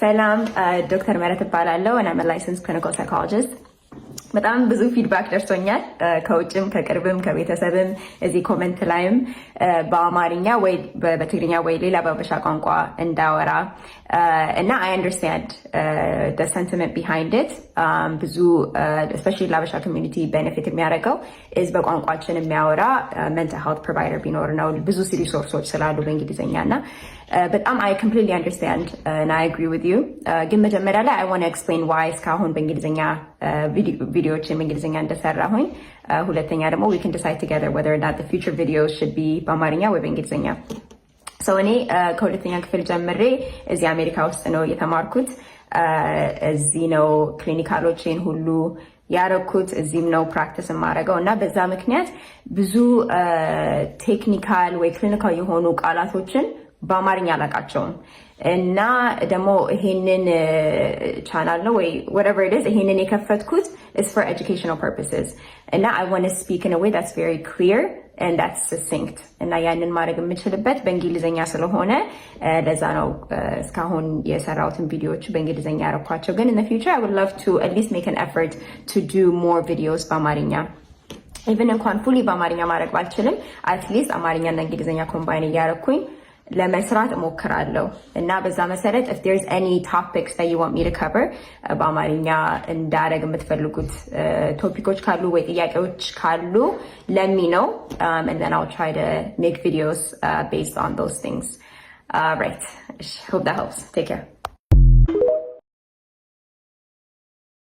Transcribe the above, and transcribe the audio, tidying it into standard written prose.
ሰላም ዶክተር ምህረት እባላለሁ እና I'm a licensed clinical psychologist። በጣም ብዙ ፊድባክ ደርሶኛል ከውጭም ከቅርብም ከቤተሰብም እዚህ ኮሜንት ላይም በአማርኛ ወይ በትግርኛ ወይ ሌላ በሀበሻ ቋንቋ እንዳወራ እና I understand the sentiment behind it። ብዙ especially ለሀበሻ community benefit የሚያደርገው is በቋንቋችን የሚያወራ mental health provider ቢኖር ነው። ብዙ ሪሶርሶች ስላሉ በእንግሊዝኛ እና በጣም I completely understand and I agree with you። ግን መጀመሪያ ላይ I want to explain why እስካሁን በእንግሊዝኛ ቪዲዮዎችን በእንግሊዝኛ እንደሰራሁኝ፣ ሁለተኛ ደግሞ we can decide together whether or not the future videos should be በአማርኛ ወይ በእንግሊዝኛ። እኔ ከሁለተኛ ክፍል ጀምሬ እዚህ አሜሪካ ውስጥ ነው የተማርኩት። እዚህ ነው ክሊኒካሎችን ሁሉ ያረኩት፣ እዚህም ነው ፕራክቲስ የማደርገው እና በዛ ምክንያት ብዙ ቴክኒካል ወይ ክሊኒካል የሆኑ ቃላቶችን በአማርኛ አላውቃቸውም እና ደግሞ ይሄንን ቻናል ነው ወይ whatever it is ይሄንን የከፈትኩት is for educational purposes እና I want to speak in a way that's very clear and that's succinct እና ያንን ማድረግ የምችልበት በእንግሊዝኛ ስለሆነ ለዛ ነው እስካሁን የሰራሁትን ቪዲዮዎች በእንግሊዝኛ ያረኳቸው። ግን in the future I would love to at least make an effort to do more videos በአማርኛ even እንኳን fully በአማርኛ ማድረግ ባልችልም at least አማርኛና እንግሊዝኛ ኮምባይን እያረኩኝ ለመስራት እሞክራለሁ እና በዛ መሰረት if there's any topics that you want me to cover በአማርኛ እንዳደረግ የምትፈልጉት ቶፒኮች ካሉ ወይ ጥያቄዎች ካሉ let me know and then I'll try to make videos based on those things. Right. Hope that helps. Take care.